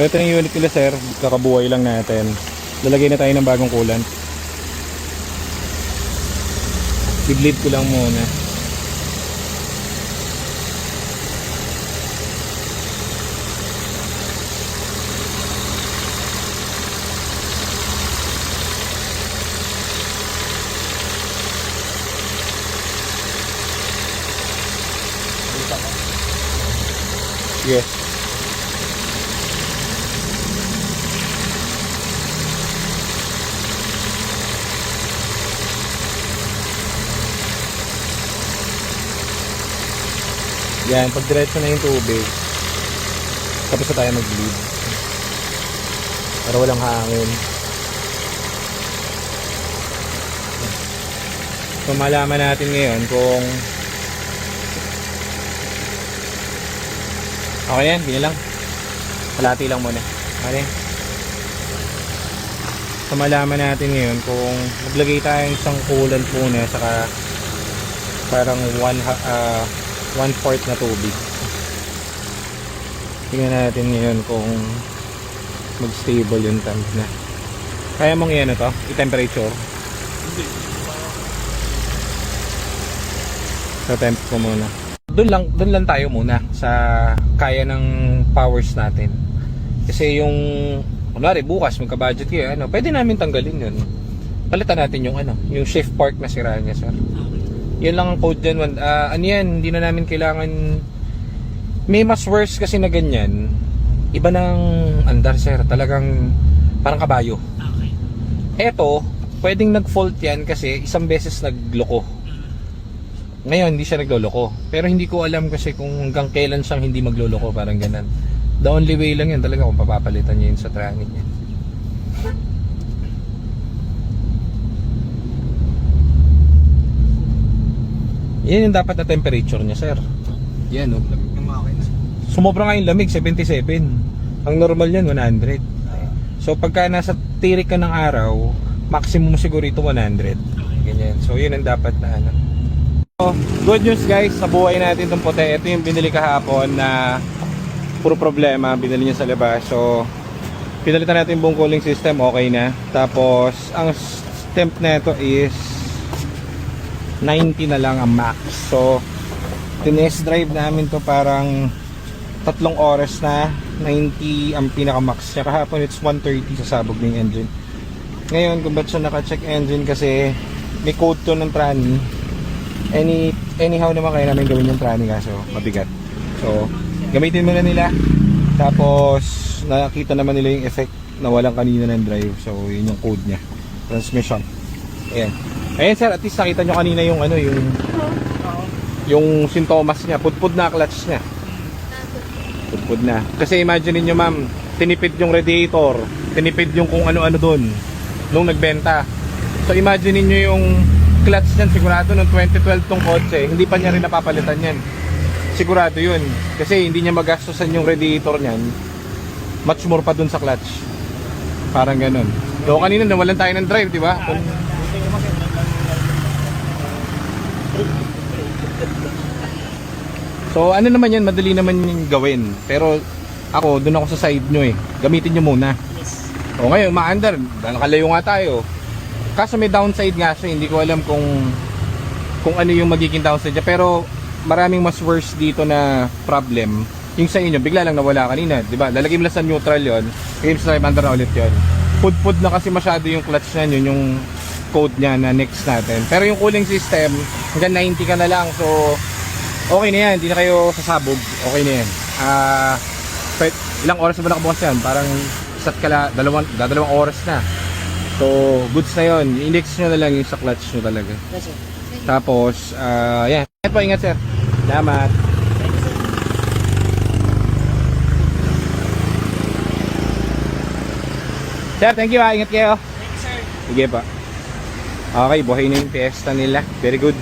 So ito yung unit nila sir, kakabuhay lang natin. Lalagay na tayo ng bagong coolant. I-bleed ko lang muna. Yes. Yan, pag diretso na yung tubig, tapos na tayo mag-bleed para walang hangin. So malaman natin ngayon kung okay yan, binilang kalati lang muna. Okay. So malaman natin ngayon kung maglagay tayo ng isang coolant muna, saka parang 1/4 na tubig. Tingnan natin ngayon kung mag-stable yung tank na. Kaya mong yan ito, i-temperature. So temp ko muna. Doon lang tayo muna sa kaya ng powers natin. Kasi yung kunwari bukas magka-budget kayo, pwede namin tanggalin yun. Palitan natin yung yung shift part na sira niya, sir. Yun lang ang code dyan. Yan, hindi na namin kailangan. May mas worse kasi na ganyan. Iba ng andar, sir. Talagang parang kabayo. Okay. Eto, pwedeng nag-fault yan kasi isang beses nagloko. Ngayon, hindi siya nagloloko. Pero hindi ko alam kasi kung hanggang kailan siyang hindi magloloko. Parang ganun. The only way lang yan talaga kung papapalitan niya yun sa training niya. Yan yung dapat na temperature niya, sir. Yan, oh. Lamig ng makina. Sumobra nga yung lamig, 77. Ang normal yan, 100. So pagka nasa tirik ka ng araw, maximum siguro ito 100. Ganyan. So yun ang dapat na So, good news guys, sa buhay natin itong puti. Ito yung binili kahapon na puro problema, binili niya sa labas. So pinalitan natin yung buong cooling system, okay na. Tapos ang temp na ito is 90 na lang ang max. So tinest drive namin to parang 3 oras na. 90 ang pinaka max niya. Kahapon it's 130 sa sabog ng engine. Ngayon kung ba't siya naka-check engine, kasi may code to ng tranny. Anyhow naman kaya namin gawin yung tranny, kaso mabigat. So gamitin muna nila. Tapos nakita naman nila yung effect na walang kanina ng drive. So yun yung code niya, transmission. Ayan. Ayan sir, at least nakita nyo kanina yung yung sintomas niya. Pudpud na clutch niya. Pudpud na. Kasi imagine niyo ma'am, tinipid yung radiator, tinipid yung kung ano-ano doon nung nagbenta. So imagine niyo yung clutch niyan, sigurado nung 2012 tong kotse, hindi pa niya rin napapalitan yan. Sigurado yun. Kasi hindi niya magastosan yung radiator niyan. Much more pa dun sa clutch. Parang ganun. So kanina nawalan tayo ng drive, di ba? So ano naman yan, madali naman yung gawin. Pero ako, dun ako sa side nyo eh. Gamitin nyo muna. O ngayon, maandar, nakalayo nga tayo. Kaso may downside nga siya, hindi ko alam kung ano yung magiging downside niya. Pero maraming mas worse dito na problem. Yung sa inyo, bigla lang nawala kanina, di ba? Lalagay mo lang sa neutral yon, game sa under na ulit yon. Pud-pud na kasi masyado yung clutch na yun, yung code niya na next natin. Pero yung cooling system, hanggang 90 ka na lang. So okay na yan, hindi na kayo sasabog. Okay na yan. Ilang oras na ba nakabukas yan? Parang dalawang oras na. So goods na yun. I-index nyo na lang yung sa clutch nyo talaga. Yes, sir. Tapos yan. Ingat po, ingat sir. Salamat. Sir, thank you ha. Ingat kayo. Thank you, sir. Sige pa. Okay, buhay na yung Fiesta nila. Very good.